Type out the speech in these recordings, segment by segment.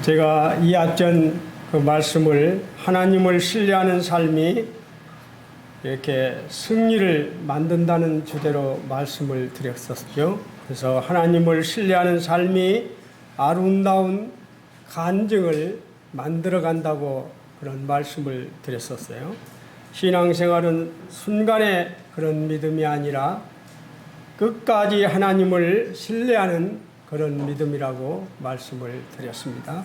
제가 이 앞전 그 말씀을 하나님을 신뢰하는 삶이 이렇게 승리를 만든다는 주제로 말씀을 드렸었죠. 그래서 하나님을 신뢰하는 삶이 아름다운 간증을 만들어 간다고 그런 말씀을 드렸었어요. 신앙생활은 순간의 그런 믿음이 아니라 끝까지 하나님을 신뢰하는 그런 믿음이라고 말씀을 드렸습니다.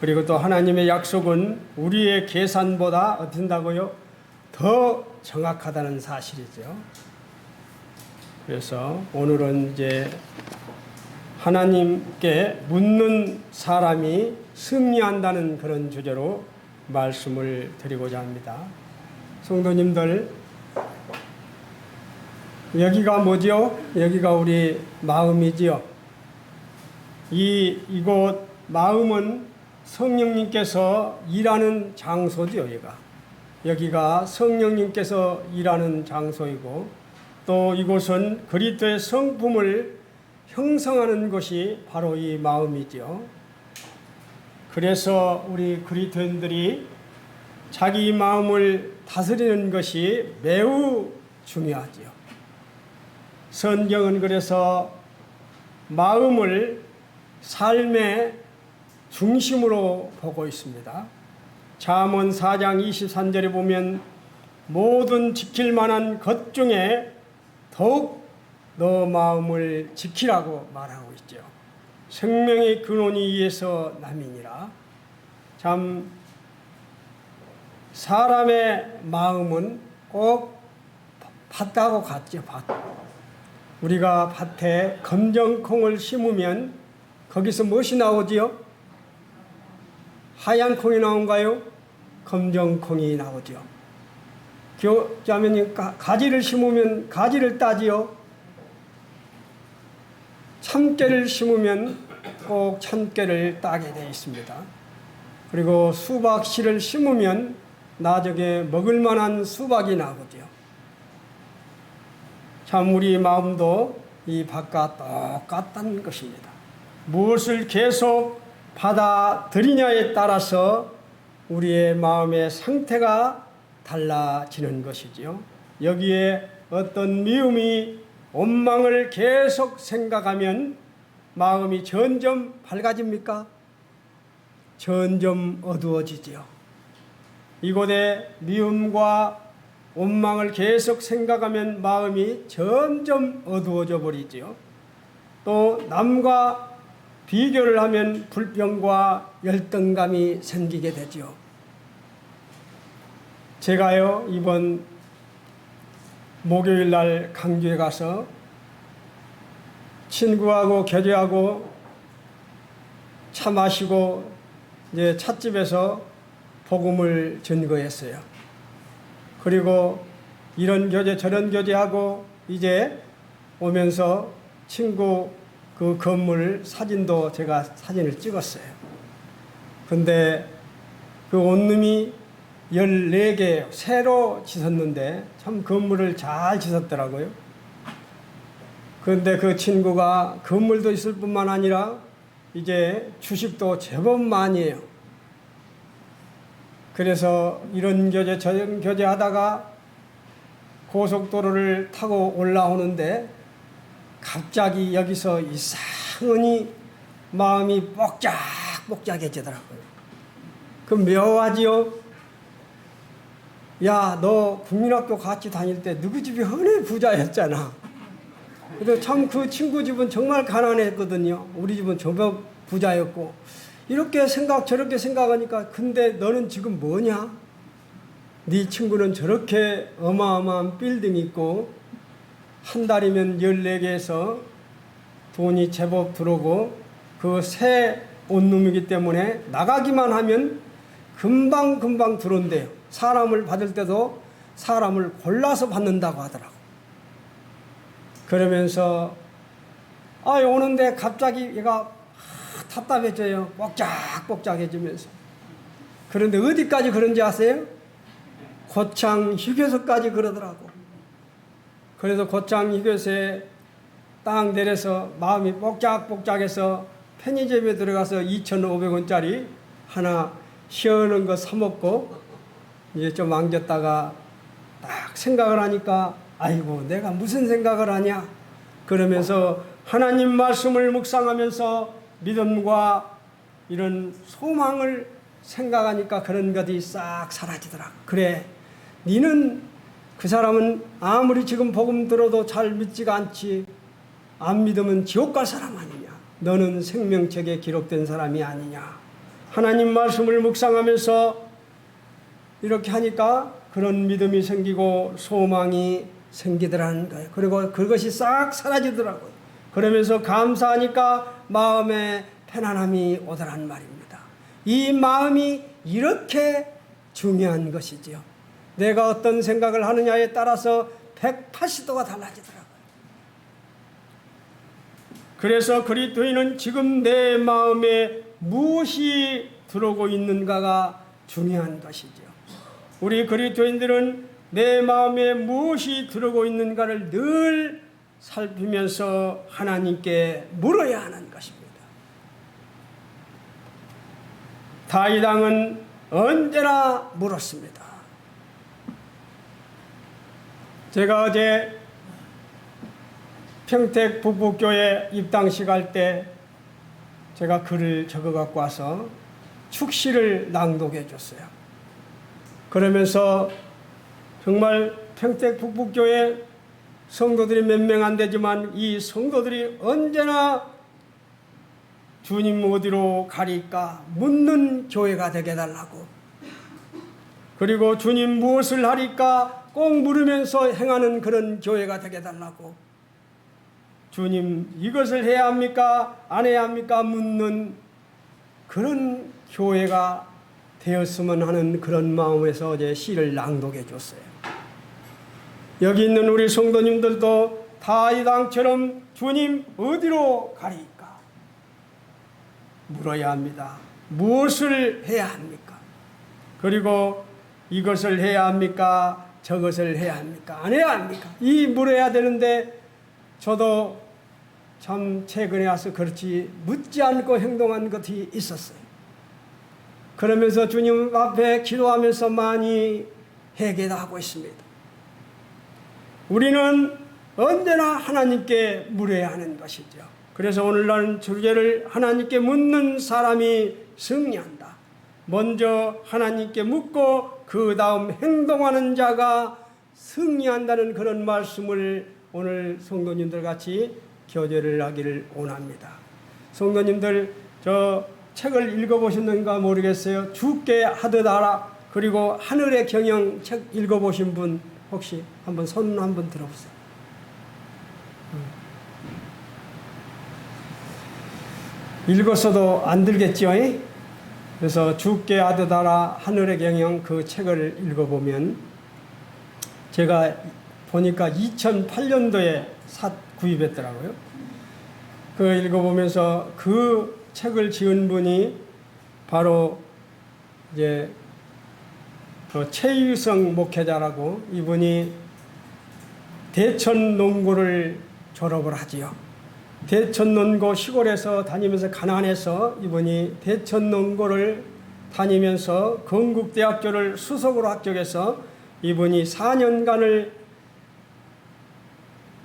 그리고 또 하나님의 약속은 우리의 계산보다 어떻다고요? 더 정확하다는 사실이죠. 그래서 오늘은 이제 하나님께 묻는 사람이 승리한다는 그런 주제로 말씀을 드리고자 합니다. 성도님들, 여기가 뭐죠? 여기가 우리 마음이지요. 이곳 마음은 성령님께서 일하는 장소죠. 여기가 성령님께서 일하는 장소이고, 또 이곳은 그리스도의 성품을 형성하는 것이 바로 이 마음이죠. 그래서 우리 그리스도인들이 자기 마음을 다스리는 것이 매우 중요하지요. 성경은 그래서 마음을 삶의 중심으로 보고 있습니다. 잠언 4장 23절에 보면 모든 지킬 만한 것 중에 더욱 너 마음을 지키라고 말하고 있죠. 생명의 근원이 이에서 남이니라. 참 사람의 마음은 꼭 밭하고 같죠. 밭. 우리가 밭에 검정콩을 심으면 거기서 무엇이 나오지요? 하얀 콩이 나온가요? 검정콩이 나오죠. 교자매님, 가지를 심으면 가지를 따지요. 참깨를 심으면 꼭 참깨를 따게 되어 있습니다. 그리고 수박씨를 심으면 나중에 먹을 만한 수박이 나오죠. 참 우리 마음도 이 밭과 똑같다는 것입니다. 무엇을 계속 받아들이냐에 따라서 우리의 마음의 상태가 달라지는 것이지요. 여기에 어떤 미움이 원망을 계속 생각하면 마음이 점점 밝아집니까? 점점 어두워지지요. 이곳에 미움과 원망을 계속 생각하면 마음이 점점 어두워져 버리지요. 또 남과 비교를 하면 불평과 열등감이 생기게 되죠. 제가요, 이번 목요일 날 강주에 가서 친구하고 교제하고 차 마시고 이제 찻집에서 복음을 전거했어요. 그리고 이런 교제 저런 교제하고 이제 오면서 친구 그 건물 사진도 제가 사진을 찍었어요. 근데 그 원룸이 14개 새로 짓었는데 참 건물을 잘 짓었더라고요. 그런데 그 친구가 건물도 있을 뿐만 아니라 이제 주식도 제법 많이 해요. 그래서 이런 교제 저런 교제 하다가 고속도로를 타고 올라오는데 갑자기 여기서 이상하니 마음이 뻑짝뻑짝해지더라고요. 그 묘하지요? 야, 너 국민학교 같이 다닐 때 누구 집이 흔히 부자였잖아. 근데 참 그 친구 집은 정말 가난했거든요. 우리 집은 제법 부자였고. 이렇게 저렇게 생각하니까 근데 너는 지금 뭐냐? 네 친구는 저렇게 어마어마한 빌딩이 있고 한 달이면 14개에서 돈이 제법 들어오고 그 새 원룸이기 때문에 나가기만 하면 금방 들어온대요. 사람을 받을 때도 사람을 골라서 받는다고 하더라고. 그러면서 오는데 갑자기 얘가 답답해져요. 뻑짝뻑짝해지면서. 그런데 어디까지 그런지 아세요? 고창 휴게소까지 그러더라고. 그래서 고창 휴게소에 딱 내려서 마음이 뻑짝뻑짝해서 편의점에 들어가서 2,500원짜리 하나 시원한 거 사먹고 이제 좀 안겼다가 딱 생각을 하니까 아이고 내가 무슨 생각을 하냐 그러면서 하나님 말씀을 묵상하면서 믿음과 이런 소망을 생각하니까 그런 것이 싹 사라지더라. 그래 니는 그 사람은 아무리 지금 복음 들어도 잘 믿지가 않지 안 믿으면 지옥 갈 사람 아니냐. 너는 생명책에 기록된 사람이 아니냐. 하나님 말씀을 묵상하면서 이렇게 하니까 그런 믿음이 생기고 소망이 생기더라는 거예요. 그리고 그것이 싹 사라지더라고요. 그러면서 감사하니까 마음에 편안함이 오더란 말입니다. 이 마음이 이렇게 중요한 것이지요. 내가 어떤 생각을 하느냐에 따라서 180도가 달라지더라고요. 그래서 그리스도인은 지금 내 마음에 무엇이 들어오고 있는가가 중요한 것이죠. 우리 그리스도인들은 내 마음에 무엇이 들어오고 있는가를 늘 살피면서 하나님께 물어야 하는 것입니다. 다윗 왕은 언제나 물었습니다. 제가 어제 평택 북북교회 입당식 할 때 제가 글을 적어 갖고 와서 축시를 낭독해 줬어요. 그러면서 정말 평택 북북교회 성도들이 몇 명 안 되지만 이 성도들이 언제나 주님 어디로 가리까 묻는 교회가 되게 해달라고, 그리고 주님 무엇을 하리까 꼭 물으면서 행하는 그런 교회가 되게 해달라고, 주님 이것을 해야 합니까 안 해야 합니까 묻는 그런 교회가 되었으면 하는 그런 마음에서 어제 시를 낭독해 줬어요. 여기 있는 우리 성도님들도 다윗 왕처럼 주님 어디로 가리까 물어야 합니다. 무엇을 해야 합니까? 그리고 이것을 해야 합니까? 저것을 해야 합니까? 안 해야 합니까? 이 물어야 되는데 저도 참 최근에 와서 그렇지 묻지 않고 행동한 것이 있었어요. 그러면서 주님 앞에 기도하면서 많이 회개도 하고 있습니다. 우리는 언제나 하나님께 물어야 하는 것이죠. 그래서 오늘날 주제를 하나님께 묻는 사람이 승리한다. 먼저 하나님께 묻고 그 다음 행동하는 자가 승리한다는 그런 말씀을 오늘 성도님들 같이 교제를 하기를 원합니다. 성도님들 저 책을 읽어보셨는가 모르겠어요. 주께 하듯 알아. 그리고 하늘의 경영 책 읽어보신 분 혹시 한번 손 한번 들어보세요. 읽었어도 안 들겠죠? 그래서 주께 하듯 알아 하늘의 경영 그 책을 읽어보면 제가 보니까 2008년도에 구입했더라고요. 그 읽어보면서 그 책을 지은 분이 바로 이제 최유성 목회자라고, 이분이 대천 농고를 졸업을 하지요. 대천 농고 시골에서 다니면서 가난해서 이분이 대천 농고를 다니면서 건국대학교를 수석으로 합격해서 이분이 4년간을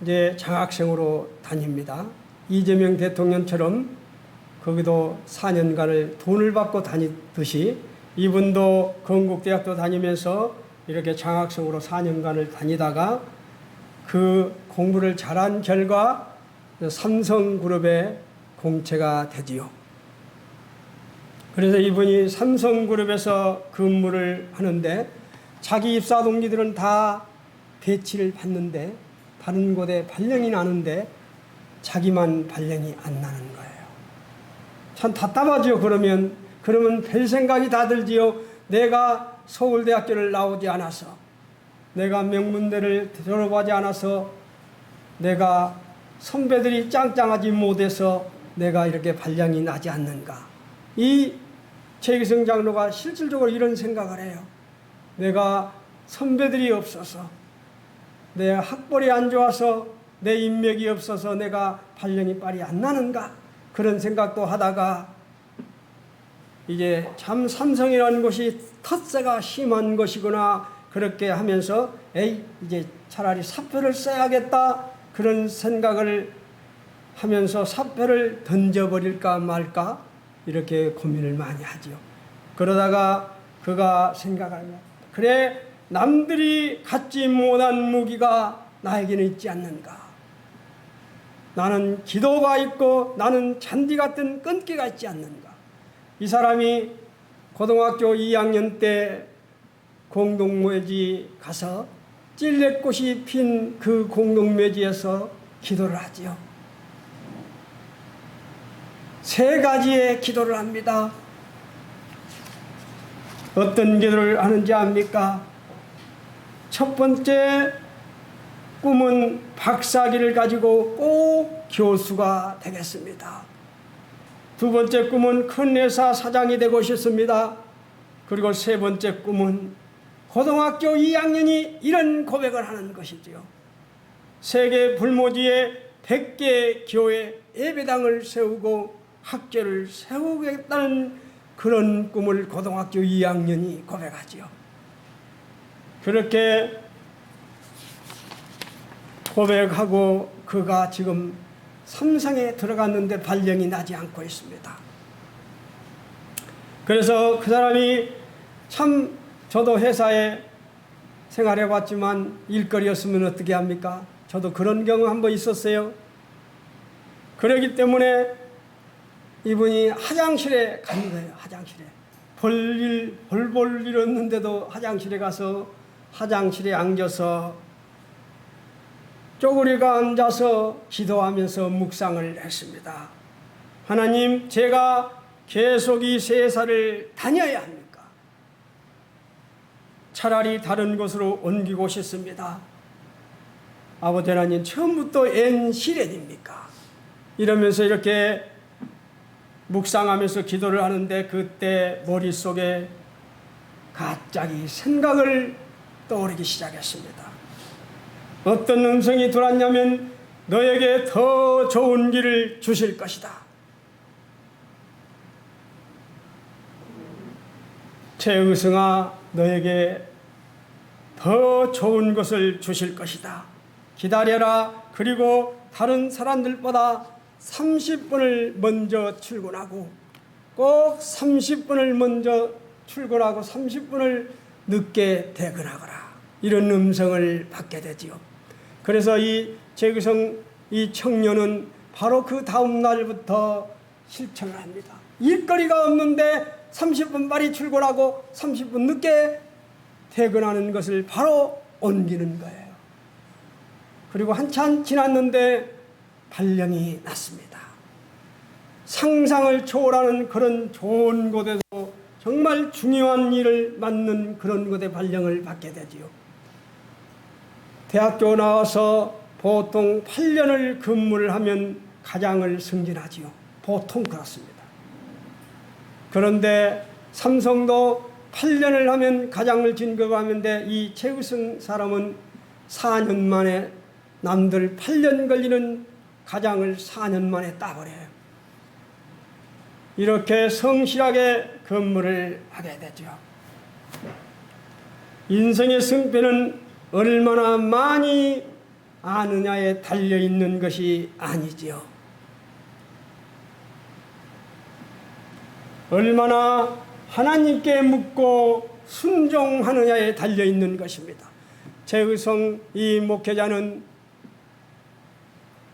이제 장학생으로 다닙니다. 이재명 대통령처럼 거기도 4년간을 돈을 받고 다니듯이 이분도 건국대학도 다니면서 이렇게 장학생으로 4년간을 다니다가 그 공부를 잘한 결과 삼성그룹의 공채가 되지요. 그래서 이분이 삼성그룹에서 근무를 하는데 자기 입사 동기들은 다 배치를 받는데 다른 곳에 발령이 나는데 자기만 발령이 안 나는 거예요. 참 답답하지요. 그러면 별 생각이 다 들지요. 내가 서울대학교를 나오지 않아서, 내가 명문대를 졸업하지 않아서, 내가 선배들이 짱짱하지 못해서 내가 이렇게 발령이 나지 않는가. 이 최기성 장로가 실질적으로 이런 생각을 해요. 내가 선배들이 없어서, 내 학벌이 안 좋아서, 내 인맥이 없어서 내가 발령이 빨리 안 나는가. 그런 생각도 하다가 이제 참 삼성이라는 곳이 텃세가 심한 것이구나 그렇게 하면서 이제 차라리 사표를 써야겠다 그런 생각을 하면서 사표를 던져버릴까 말까 이렇게 고민을 많이 하죠. 그러다가 그가 생각하면 그래 남들이 갖지 못한 무기가 나에게는 있지 않는가. 나는 기도가 있고 나는 잔디 같은 끈기가 있지 않는가. 이 사람이 고등학교 2학년 때 공동묘지 가서 찔레꽃이 핀 그 공동묘지에서 기도를 하지요. 3가지의 기도를 합니다. 어떤 기도를 하는지 압니까? 첫 번째 꿈은 박사기를 가지고 꼭 교수가 되겠습니다. 두 번째 꿈은 큰 회사 사장이 되고 싶습니다. 그리고 세 번째 꿈은 고등학교 2학년이 이런 고백을 하는 것이지요. 세계 불모지에 100개 교회 예배당을 세우고 학교를 세우겠다는 그런 꿈을 고등학교 2학년이 고백하지요. 그렇게 고백하고 그가 지금 삼성에 들어갔는데 발령이 나지 않고 있습니다. 그래서 그 사람이 참 저도 회사에 생활해 봤지만 일거리였으면 어떻게 합니까? 저도 그런 경우 한번 있었어요. 그렇기 때문에 이분이 화장실에 간 거예요. 화장실에. 볼 일 없는데도 화장실에 가서 화장실에 앉아서 쪼그리가 앉아서 기도하면서 묵상을 했습니다. 하나님, 제가 계속 이 세상을 다녀야 합니까? 차라리 다른 곳으로 옮기고 싶습니다. 아버지 하나님, 처음부터 엔시련입니까? 이러면서 이렇게 묵상하면서 기도를 하는데 그때 머릿속에 갑자기 생각을 떠오르기 시작했습니다. 어떤 음성이 들어왔냐면 너에게 더 좋은 길을 주실 것이다. 최의성아, 너에게 더 좋은 것을 주실 것이다. 기다려라. 그리고 다른 사람들보다 30분을 먼저 출근하고 꼭 30분을 먼저 출근하고 30분을 늦게 퇴근하거라. 이런 음성을 받게 되지요. 그래서 이 최의성 이 청년은 바로 그 다음 날부터 실천을 합니다. 일거리가 없는데 30분 빨리 출근하고 30분 늦게 퇴근하는 것을 바로 옮기는 거예요. 그리고 한참 지났는데 발령이 났습니다. 상상을 초월하는 그런 좋은 곳에서 정말 중요한 일을 맡는 그런 곳에 발령을 받게 되지요. 대학교 나와서 보통 8년을 근무를 하면 가장을 승진하지요. 보통 그렇습니다. 그런데 삼성도 8년을 하면 가장을 진급하는데 이 최의성 사람은 4년 만에 남들 8년 걸리는 가장을 4년 만에 따버려요. 이렇게 성실하게 근무를 하게 되죠. 인생의 승패는 얼마나 많이 아느냐에 달려있는 것이 아니지요. 얼마나 하나님께 묻고 순종하느냐에 달려있는 것입니다. 최의성 이 목회자는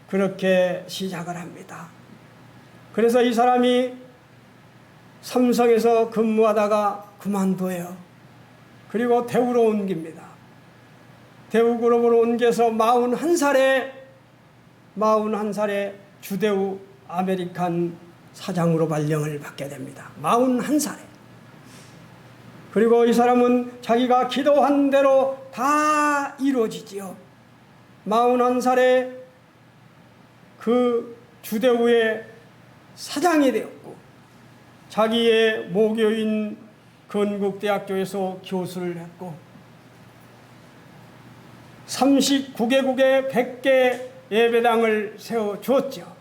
그렇게 시작을 합니다. 그래서 이 사람이 삼성에서 근무하다가 그만둬요. 그리고 대우로 옮깁니다. 대우그룹으로 옮겨서 41살에 주대우 아메리칸 사장으로 발령을 받게 됩니다. 41살에. 그리고 이 사람은 자기가 기도한 대로 다 이루어지지요. 41살에 그 주대우의 사장이 되었고 자기의 모교인 건국대학교에서 교수를 했고 39개국에 100개 예배당을 세워주었죠.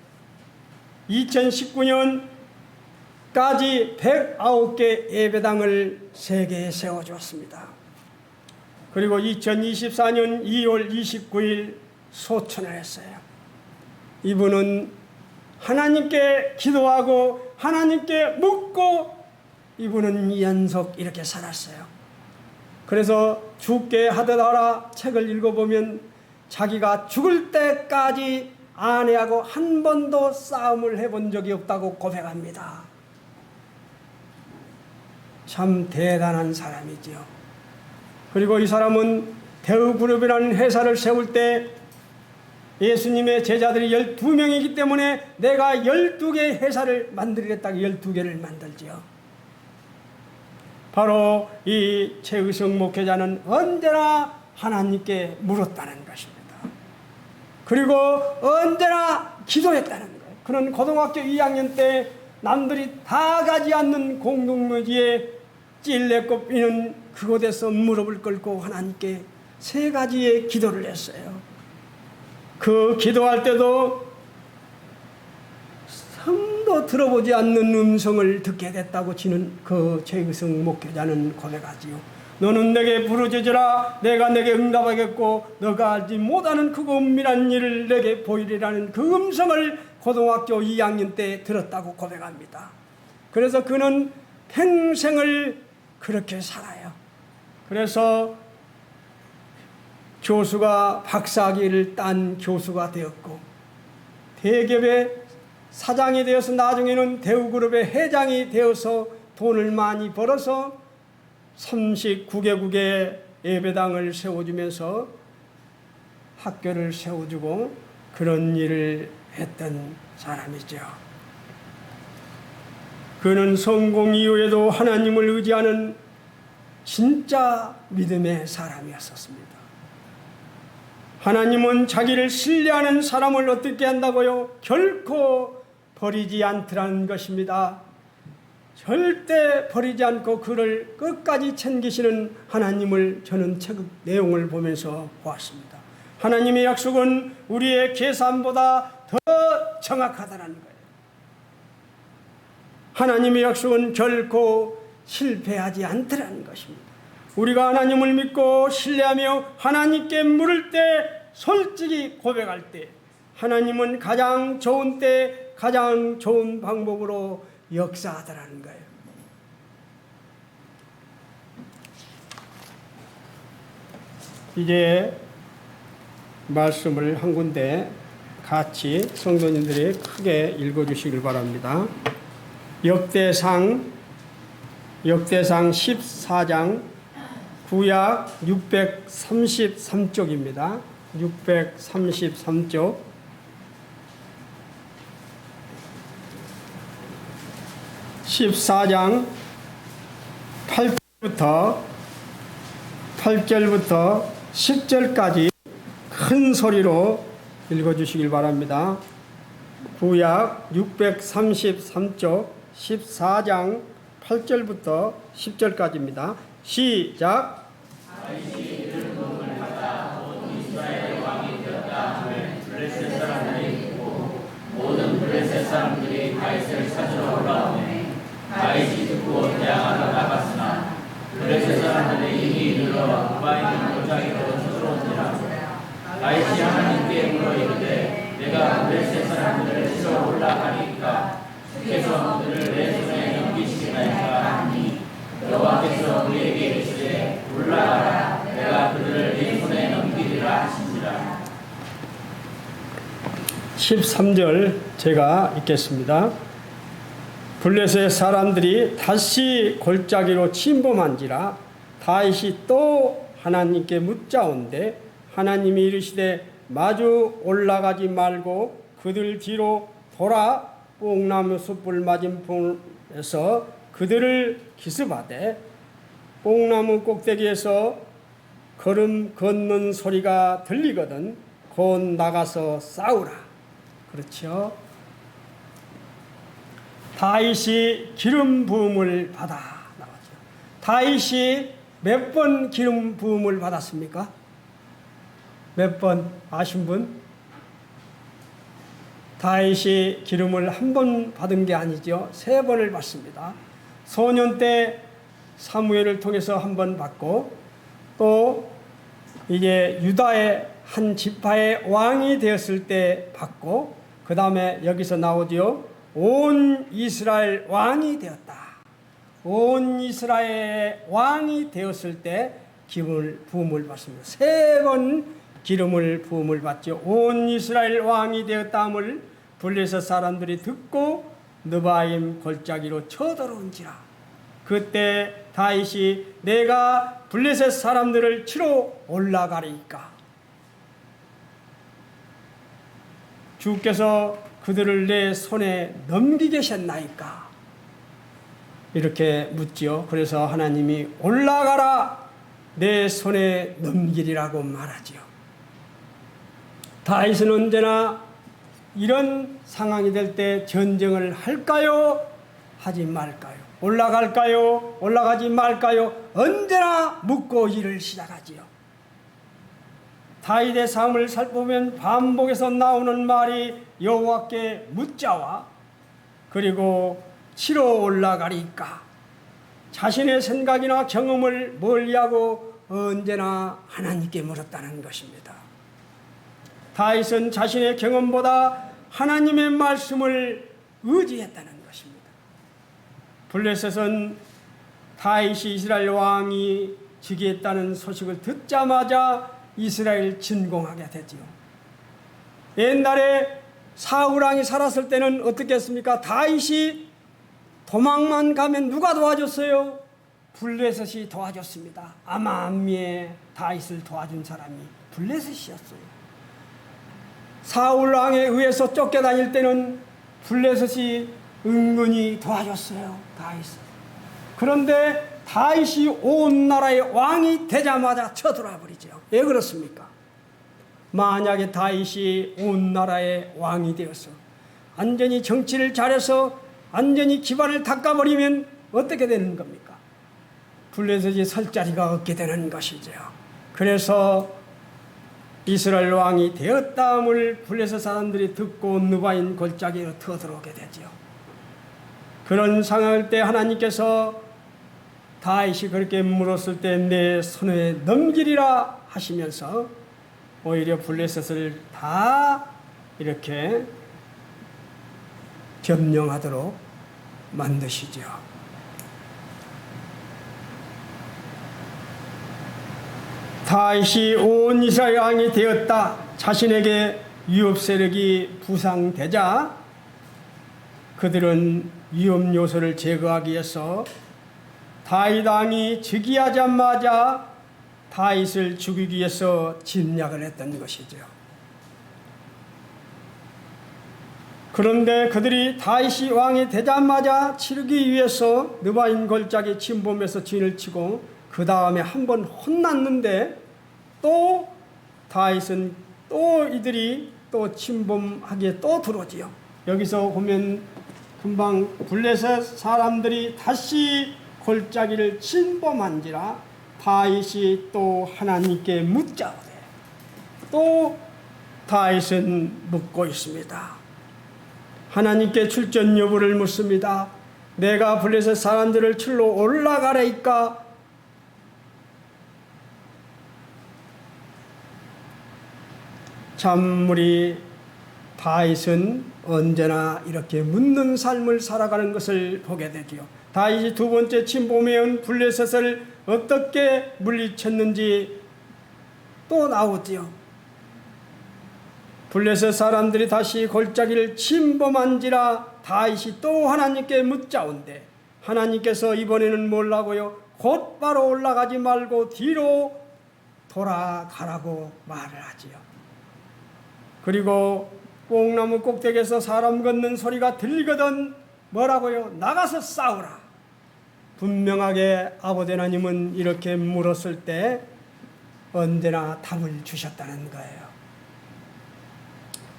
2019년까지 109개 예배당을 세계에 세워주었습니다. 그리고 2024년 2월 29일 소천을 했어요. 이분은 하나님께 기도하고 하나님께 묻고 이분은 연속 이렇게 살았어요. 그래서 죽게 하듯 하라 책을 읽어보면 자기가 죽을 때까지 아내하고 한 번도 싸움을 해본 적이 없다고 고백합니다. 참 대단한 사람이지요. 그리고 이 사람은 대우그룹이라는 회사를 세울 때 예수님의 제자들이 12명이기 때문에 내가 12개의 회사를 만들겠다고 12개를 만들지요. 바로 이 최의성 목회자는 언제나 하나님께 물었다는 것입니다. 그리고 언제나 기도했다는 거예요. 그는 고등학교 2학년 때 남들이 다 가지 않는 공동묘지에 찔레꽃 피는 그곳에서 무릎을 꿇고 하나님께 3가지의 기도를 했어요. 그 기도할 때도 성도 들어보지 않는 음성을 듣게 됐다고 지는 그 최의성 목회자는 고백하지요. 너는 내게 부르짖으라 내가 내게 응답하겠고 너가 알지 못하는 크고 은밀한 일을 내게 보이리라는 그 음성을 고등학교 2학년 때 들었다고 고백합니다. 그래서 그는 평생을 그렇게 살아요. 그래서 교수가 박사학위를 딴 교수가 되었고 대기업의 사장이 되어서 나중에는 대우그룹의 회장이 되어서 돈을 많이 벌어서 39개국의 예배당을 세워주면서 학교를 세워주고 그런 일을 했던 사람이죠. 그는 성공 이후에도 하나님을 의지하는 진짜 믿음의 사람이었습니다. 하나님은 자기를 신뢰하는 사람을 어떻게 한다고요? 결코 버리지 않더라는 것입니다. 절대 버리지 않고 그를 끝까지 챙기시는 하나님을 저는 책 내용을 보면서 보았습니다. 하나님의 약속은 우리의 계산보다 더 정확하다는 거예요. 하나님의 약속은 결코 실패하지 않더라는 것입니다. 우리가 하나님을 믿고 신뢰하며 하나님께 물을 때 솔직히 고백할 때 하나님은 가장 좋은 때 가장 좋은 방법으로 역사하더라는 거예요. 이제 말씀을 한 군데 같이 성도님들이 크게 읽어주시길 바랍니다. 역대상 14장 구약 633쪽입니다. 633쪽. (14장) 8절부터 10절까지 큰 소리로 읽어주시길 바랍니다. 구약 633쪽 14장 8절부터 10절까지입니다. 시작. 모든 블레셋 사람들이 다윗을 찾으러 올라오매 다윗이 듣고 대항하러 나갔으나 블레셋 사람들이 이미 이르러 그바 있는 골짜기로 쳐들어오니라. 다윗이 하나님께 물어 이르되 내가 블레셋 사람들을 치러 올라가리까 주께서 그들을 내 손에 넘기시리나이까 하니 여호와께서 그에게 이르시되 올라가라 내가 그들을 네 손에 넘기리라 하시니라. 13절 제가 읽겠습니다. 블레셋 사람들이 다시 골짜기로 침범한지라 다윗이 또 하나님께 묻자온대 하나님이 이르시되 마주 올라가지 말고 그들 뒤로 돌아 뽕나무 숯불 맞은편에서 그들을 기습하되 뽕나무 꼭대기에서 걸음 걷는 소리가 들리거든 곧 나가서 싸우라. 그렇죠. 다윗이 기름 부음을 받아 나왔죠. 다윗이 몇 번 기름 부음을 받았습니까? 몇 번 아신 분? 다윗이 기름을 한 번 받은 게 아니죠. 3번을 받습니다. 소년 때 사무엘을 통해서 한 번 받고, 또 이제 유다의 한 지파의 왕이 되었을 때 받고, 그 다음에 여기서 나오죠. 온 이스라엘 왕이 되었다. 온 이스라엘 왕이 되었을 때 기름을 부음을 받습니다. 3번 기름을 부음을 받죠. 온 이스라엘 왕이 되었다함을 블레셋 사람들이 듣고 느바임 골짜기로 쳐들어온지라. 그때 다윗이 내가 블레셋 사람들을 치러 올라가리이까. 주께서 그들을 내 손에 넘기겠나이까. 이렇게 묻지요. 그래서 하나님이 올라가라, 내 손에 넘기리라고 말하지요. 다윗은 언제나 이런 상황이 될 때 전쟁을 할까요? 하지 말까요? 올라갈까요? 올라가지 말까요? 언제나 묻고 일을 시작하지요. 다윗의 삶을 살펴보면 반복해서 나오는 말이 여호와께 묻자와 그리고 치러 올라가리까. 자신의 생각이나 경험을 멀리하고 언제나 하나님께 물었다는 것입니다. 다윗은 자신의 경험보다 하나님의 말씀을 의지했다는 것입니다. 블레셋은 다윗이 이스라엘 왕이 즉위했다는 소식을 듣자마자 이스라엘 진공하게 되지요. 옛날에 사울 왕이 살았을 때는 어떻게 했습니까? 다윗이 도망만 가면 누가 도와줬어요? 블레셋이 도와줬습니다. 아마미에 다윗을 도와준 사람이 블레셋이었어요. 사울 왕에 의해서 쫓겨다닐 때는 블레셋이 은근히 도와줬어요, 다윗을. 그런데 다윗이 온 나라의 왕이 되자마자 쳐들어와 버리죠. 왜 그렇습니까? 만약에 다윗이 온 나라의 왕이 되어서 완전히 정치를 잘해서 완전히 기반을 닦아버리면 어떻게 되는 겁니까? 블레셋이 설 자리가 없게 되는 것이죠. 그래서 이스라엘 왕이 되었다함을 블레셋 사람들이 듣고 느바인 골짜기로 터들어오게 되죠. 그런 상황일 때 하나님께서 다윗이 그렇게 물었을 때 내 손에 넘기리라 하시면서 오히려 블레셋을 다 이렇게 점령하도록 만드시죠. 다윗이 온 이스라엘 왕이 되었다. 자신에게 위협 세력이 부상되자 그들은 위험 요소를 제거하기 위해서 다윗 왕이 즉위하자마자 다윗을 죽이기 위해서 진략을 했던 것이죠. 그런데 그들이 다윗이 왕이 되자마자 치르기 위해서 느바인 골짜기 침범해서 진을 치고 그 다음에 한 번 혼났는데 또 다윗은 또 이들이 또 침범하기에 또 들어오지요. 여기서 보면 금방 블레셋 사람들이 다시 골짜기를 침범한지라 다윗이 또 하나님께 묻자오되 또 다윗은 묻고 있습니다. 하나님께 출전 여부를 묻습니다. 내가 블레셋 사람들을 치러 올라가래이까? 참 우리 다윗은 언제나 이렇게 묻는 삶을 살아가는 것을 보게 되지요. 다윗이 두 번째 침범해온 블레셋을 어떻게 물리쳤는지 또 나오지요. 블레셋 사람들이 다시 골짜기를 침범한지라 다윗이 또 하나님께 묻자온데 하나님께서 이번에는 뭐라고요? 곧바로 올라가지 말고 뒤로 돌아가라고 말을 하지요. 그리고 뽕나무 꼭대기에서 사람 걷는 소리가 들리거든 뭐라고요? 나가서 싸우라. 분명하게 아버지 하나님은 이렇게 물었을 때 언제나 답을 주셨다는 거예요.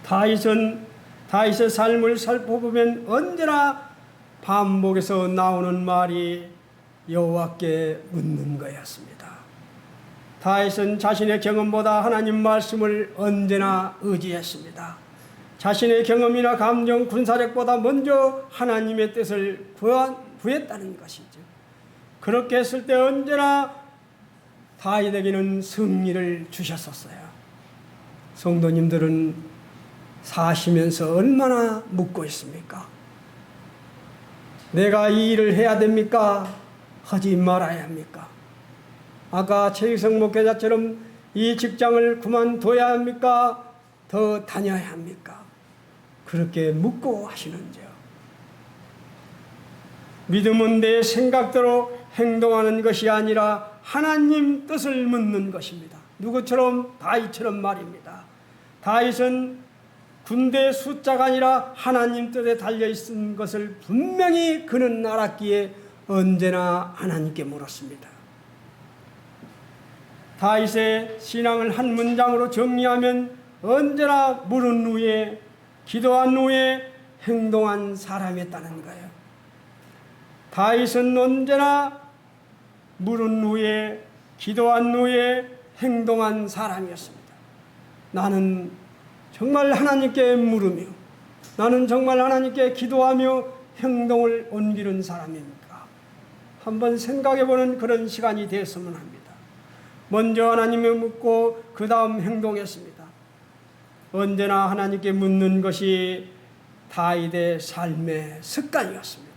다윗의 삶을 살펴보면 언제나 반복해서 나오는 말이 여호와께 묻는 거였습니다. 다윗은 자신의 경험보다 하나님 말씀을 언제나 의지했습니다. 자신의 경험이나 감정, 군사력보다 먼저 하나님의 뜻을 구했다는 것이죠. 그렇게 했을 때 언제나 다윗에게는 승리를 주셨었어요. 성도님들은 사시면서 얼마나 묻고 있습니까? 내가 이 일을 해야 됩니까? 하지 말아야 합니까? 아까 최희성 목회자처럼 이 직장을 그만둬야 합니까? 더 다녀야 합니까? 그렇게 묻고 하시는지요. 믿음은 내 생각대로 행동하는 것이 아니라 하나님 뜻을 묻는 것입니다. 누구처럼? 다윗처럼 말입니다. 다윗은 군대 숫자가 아니라 하나님 뜻에 달려있는 것을 분명히 그는 알았기에 언제나 하나님께 물었습니다. 다윗의 신앙을 한 문장으로 정리하면 언제나 물은 후에, 기도한 후에 행동한 사람이었다는 거예요. 다윗은 언제나 물은 후에, 기도한 후에 행동한 사람이었습니다. 나는 정말 하나님께 물으며, 나는 정말 하나님께 기도하며 행동을 옮기는 사람입니까? 한번 생각해보는 그런 시간이 되었으면 합니다. 먼저 하나님을 묻고 그 다음 행동했습니다. 언제나 하나님께 묻는 것이 다윗의 삶의 습관이었습니다.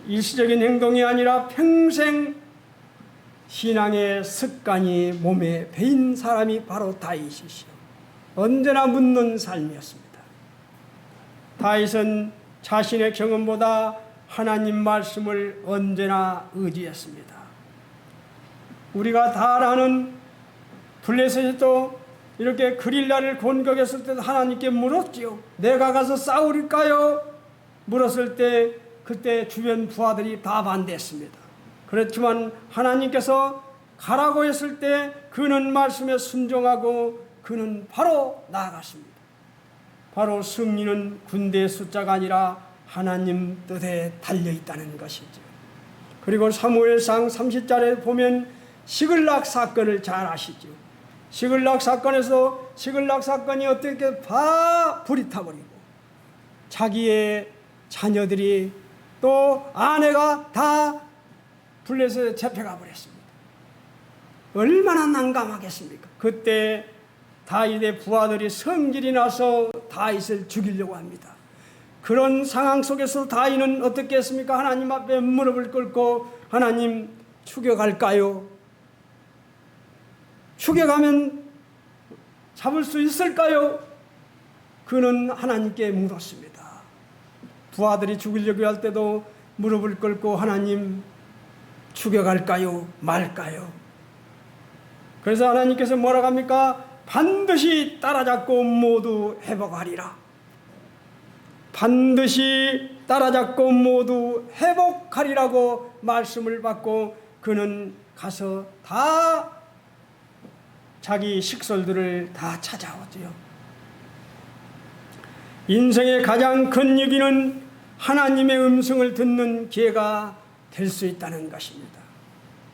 일시적인 행동이 아니라 평생 신앙의 습관이 몸에 배인 사람이 바로 다윗이시오. 언제나 묻는 삶이었습니다. 다윗은 자신의 경험보다 하나님 말씀을 언제나 의지했습니다. 우리가 다 아는 블레셋도 이렇게 그릴라를 공격했을 때도 하나님께 물었지요. 내가 가서 싸울까요? 물었을 때 그때 주변 부하들이 다 반대했습니다. 그렇지만 하나님께서 가라고 했을 때 그는 말씀에 순종하고 그는 바로 나아갔습니다. 바로 승리는 군대의 숫자가 아니라 하나님 뜻에 달려있다는 것이죠. 그리고 사무엘상 30절에 보면 시글락 사건을 잘 아시죠. 시글락 사건에서 시글락 사건이 어떻게 다 불이 타버리고 자기의 자녀들이 또 아내가 다 블레셋에 잡혀가 버렸습니다. 얼마나 난감하겠습니까? 그때 다윗의 부하들이 성질이 나서 다윗을 죽이려고 합니다. 그런 상황 속에서 다윗은 어떻게 했습니까? 하나님 앞에 무릎을 꿇고 하나님 죽여갈까요? 죽여가면 잡을 수 있을까요? 그는 하나님께 물었습니다. 부하들이 죽이려고 할 때도 무릎을 꿇고 하나님 죽여갈까요? 말까요? 그래서 하나님께서 뭐라고 합니까? 반드시 따라잡고 모두 회복하리라. 반드시 따라잡고 모두 회복하리라고 말씀을 받고 그는 가서 다 자기 식솔들을 다 찾아오지요. 인생의 가장 큰 위기는 하나님의 음성을 듣는 기회가 될 수 있다는 것입니다.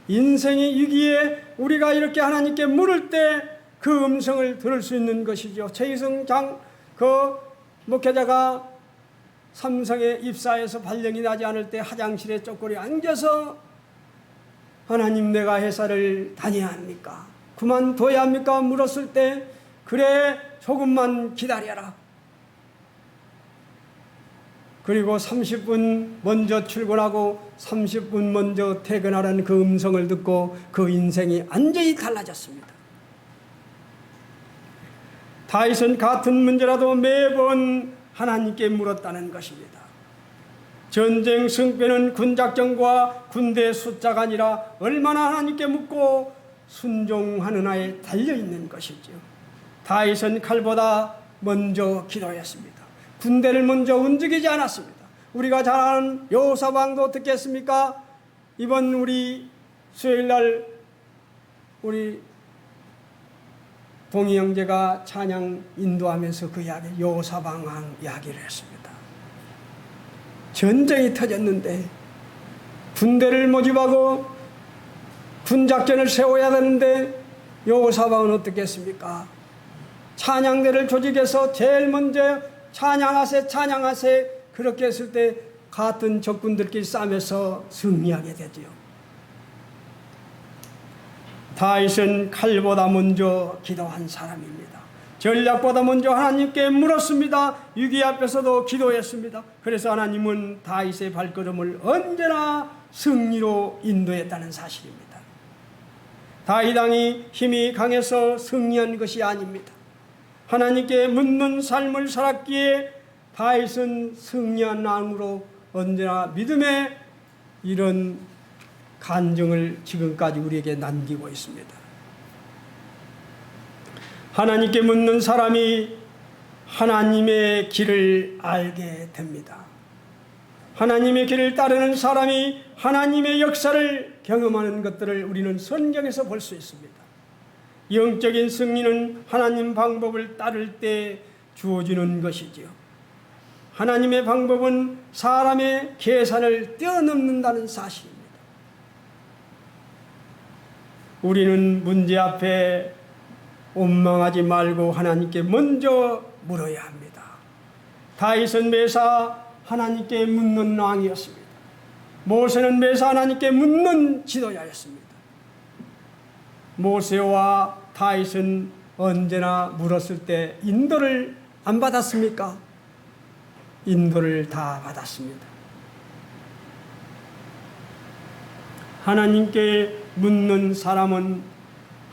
인생의 위기에 우리가 이렇게 하나님께 물을 때 그 음성을 들을 수 있는 것이죠. 최희성 그 목회자가 삼성에 입사해서 발령이 나지 않을 때 화장실에 쪼꼬리 앉아서 하나님 내가 회사를 다녀야 합니까? 그만둬야 합니까? 물었을 때 그래 조금만 기다려라. 그리고 30분 먼저 출근하고 30분 먼저 퇴근하라는 그 음성을 듣고 그 인생이 완전히 달라졌습니다. 다윗은 같은 문제라도 매번 하나님께 물었다는 것입니다. 전쟁 승패는 군작전과 군대 숫자가 아니라 얼마나 하나님께 묻고 순종하느냐에 달려있는 것이죠. 다윗은 칼보다 먼저 기도했습니다. 군대를 먼저 움직이지 않았습니다. 우리가 잘 아는 여호사방도 어떻게 했습니까? 이번 우리 수요일날 우리 동희 형제가 찬양 인도하면서 그 이야기, 여호사방 이야기를 했습니다. 전쟁이 터졌는데 군대를 모집하고 군작전을 세워야 되는데 여호사방은 어떻게 했습니까? 찬양대를 조직해서 제일 먼저 찬양하세 찬양하세 그렇게 했을 때 같은 적군들끼리 싸면서 승리하게 되지요. 다윗은 칼보다 먼저 기도한 사람입니다. 전략보다 먼저 하나님께 물었습니다. 위기 앞에서도 기도했습니다. 그래서 하나님은 다윗의 발걸음을 언제나 승리로 인도했다는 사실입니다. 다윗 왕이 힘이 강해서 승리한 것이 아닙니다. 하나님께 묻는 삶을 살았기에 다윗은 승리한 왕으로 언제나 믿음의 이런 간증을 지금까지 우리에게 남기고 있습니다. 하나님께 묻는 사람이 하나님의 길을 알게 됩니다. 하나님의 길을 따르는 사람이 하나님의 역사를 경험하는 것들을 우리는 성경에서 볼 수 있습니다. 영적인 승리는 하나님 방법을 따를 때 주어지는 것이지요. 하나님의 방법은 사람의 계산을 뛰어넘는다는 사실입니다. 우리는 문제 앞에 원망하지 말고 하나님께 먼저 물어야 합니다. 다윗은 매사 하나님께 묻는 왕이었습니다. 모세는 매사 하나님께 묻는 지도자였습니다. 모세와 다윗은 언제나 물었을 때 인도를 안 받았습니까? 인도를 다 받았습니다. 하나님께 묻는 사람은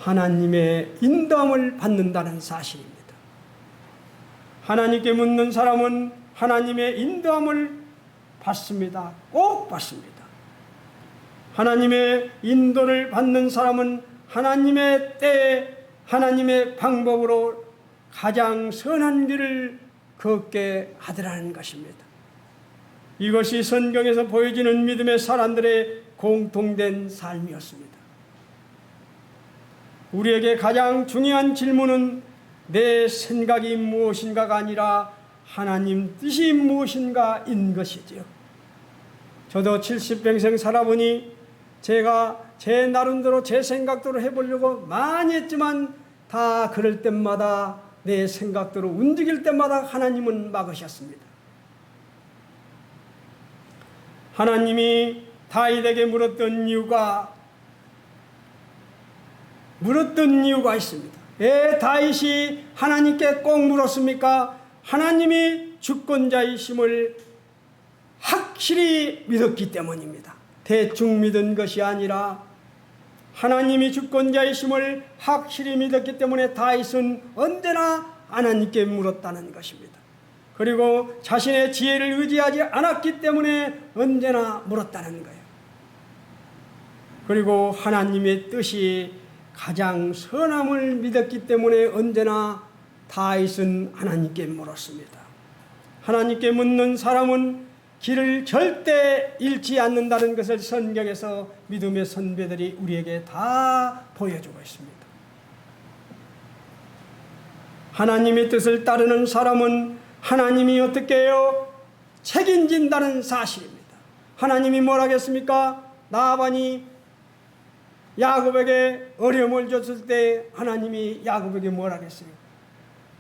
하나님의 인도함을 받는다는 사실입니다. 하나님께 묻는 사람은 하나님의 인도함을 받습니다. 꼭 받습니다. 하나님의 인도를 받는 사람은 하나님의 때에 하나님의 방법으로 가장 선한 길을 걷게 하더라는 것입니다. 이것이 성경에서 보여지는 믿음의 사람들의 공통된 삶이었습니다. 우리에게 가장 중요한 질문은 내 생각이 무엇인가가 아니라 하나님 뜻이 무엇인가인 것이지요. 저도 70평생 살아보니 제가 제 나름대로 제 생각대로 해보려고 많이 했지만 다 그럴 때마다 내 생각대로 움직일 때마다 하나님은 막으셨습니다. 하나님이 다윗에게 물었던 이유가 있습니다. 왜 다윗이 하나님께 꼭 물었습니까? 하나님이 주권자이심을 확실히 믿었기 때문입니다. 대충 믿은 것이 아니라 하나님이 주권자이심을 확실히 믿었기 때문에 다윗은 언제나 하나님께 물었다는 것입니다. 그리고 자신의 지혜를 의지하지 않았기 때문에 언제나 물었다는 거예요. 그리고 하나님의 뜻이 가장 선함을 믿었기 때문에 언제나 다윗은 하나님께 물었습니다. 하나님께 묻는 사람은 길을 절대 잃지 않는다는 것을 성경에서 믿음의 선배들이 우리에게 다 보여주고 있습니다. 하나님의 뜻을 따르는 사람은 하나님이 어떻게 해요? 책임진다는 사실입니다. 하나님이 뭐라 하겠습니까? 나반이 야곱에게 어려움을 줬을 때 하나님이 야곱에게 뭐라 하겠어요?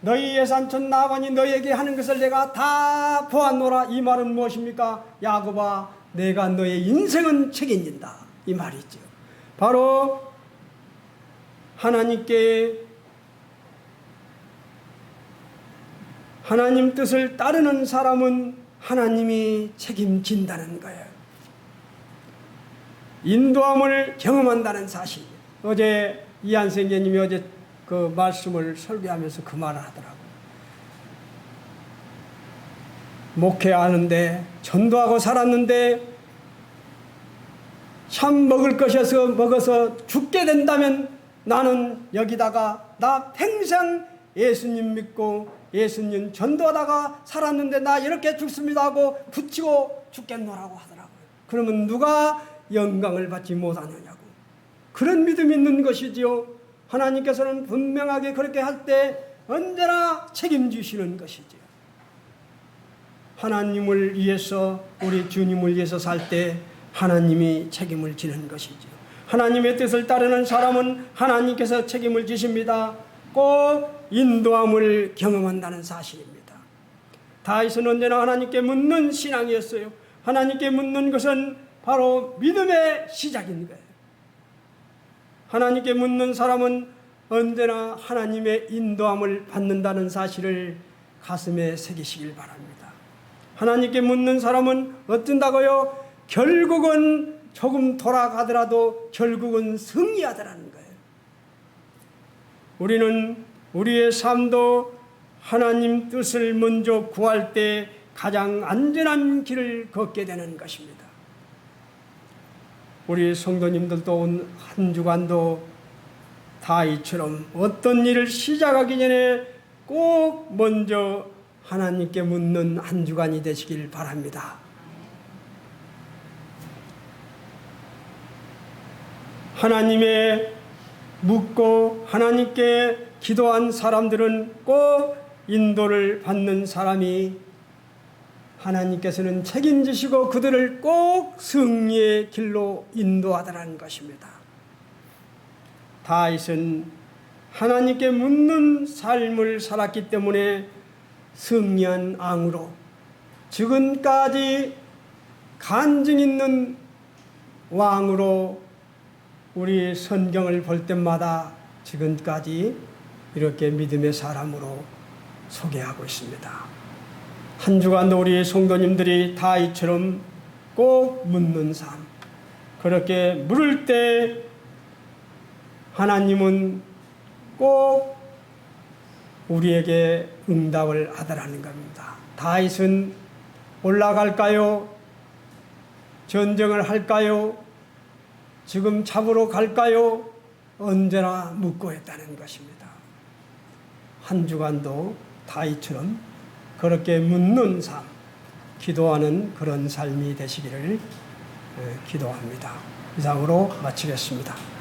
너희 예산촌 나반이 너희에게 하는 것을 내가 다 보았노라. 이 말은 무엇입니까? 야곱아, 내가 너의 인생은 책임진다. 이 말이죠. 바로 하나님께 하나님 뜻을 따르는 사람은 하나님이 책임진다는 거예요. 인도함을 경험한다는 사실. 어제 이한 선생님이 어제 그 말씀을 설교하면서 그 말을 하더라고요. 목회하는데 전도하고 살았는데 참 먹을 것이어서 먹어서 죽게 된다면 나는 여기다가 나 평생 예수님 믿고 예수님 전도하다가 살았는데 나 이렇게 죽습니다 하고 붙이고 죽겠노라고 하더라고요. 그러면 누가 영광을 받지 못하느냐고. 그런 믿음이 있는 것이지요. 하나님께서는 분명하게 그렇게 할 때 언제나 책임지시는 것이지요. 하나님을 위해서, 우리 주님을 위해서 살 때 하나님이 책임을 지는 것이지요. 하나님의 뜻을 따르는 사람은 하나님께서 책임을 지십니다. 꼭 인도함을 경험한다는 사실입니다. 다윗은 언제나 하나님께 묻는 신앙이었어요. 하나님께 묻는 것은 바로 믿음의 시작인 거예요. 하나님께 묻는 사람은 언제나 하나님의 인도함을 받는다는 사실을 가슴에 새기시길 바랍니다. 하나님께 묻는 사람은 어쩐다고요? 결국은 조금 돌아가더라도 결국은 승리하더라는 거예요. 우리는 우리의 삶도 하나님 뜻을 먼저 구할 때 가장 안전한 길을 걷게 되는 것입니다. 우리 성도님들도 온 한 주간도 다윗처럼 어떤 일을 시작하기 전에 꼭 먼저 하나님께 묻는 한 주간이 되시길 바랍니다. 하나님의 묻고 하나님께 기도한 사람들은 꼭 인도를 받는 사람이 하나님께서는 책임지시고 그들을 꼭 승리의 길로 인도하더라는 것입니다. 다윗은 하나님께 묻는 삶을 살았기 때문에 승리한 왕으로 지금까지 간증 있는 왕으로 우리 성경을 볼 때마다 지금까지 이렇게 믿음의 사람으로 소개하고 있습니다. 한 주간도 우리 성도님들이 다윗처럼 꼭 묻는 삶, 그렇게 물을 때 하나님은 꼭 우리에게 응답을 하더라는 겁니다. 다윗은 올라갈까요? 전쟁을 할까요? 지금 잡으러 갈까요? 언제나 묻고 했다는 것입니다. 한 주간도 다윗처럼 그렇게 묻는 삶, 기도하는 그런 삶이 되시기를 기도합니다. 이상으로 마치겠습니다.